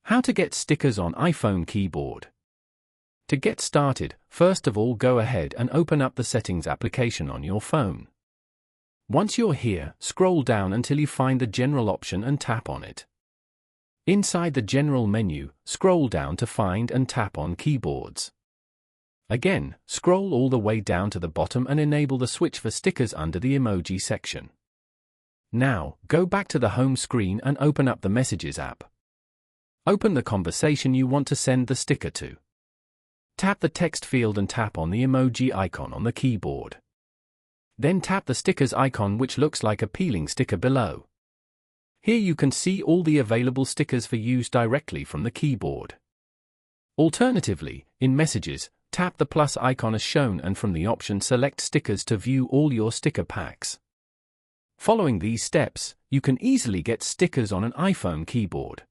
How to get stickers on iPhone keyboard. To get started, first of all go ahead and open up the Settings application on your phone. Once you're here, scroll down until you find the General option and tap on it. Inside the General menu, scroll down to find and tap on Keyboards. Again, scroll all the way down to the bottom and enable the switch for stickers under the Emoji section. Now, go back to the home screen and open up the Messages app. Open the conversation you want to send the sticker to. Tap the text field and tap on the emoji icon on the keyboard. Then tap the stickers icon, which looks like a peeling sticker below. Here you can see all the available stickers for use directly from the keyboard. Alternatively, in Messages, tap the plus icon as shown and from the option select Stickers to view all your sticker packs. Following these steps, you can easily get stickers on an iPhone keyboard.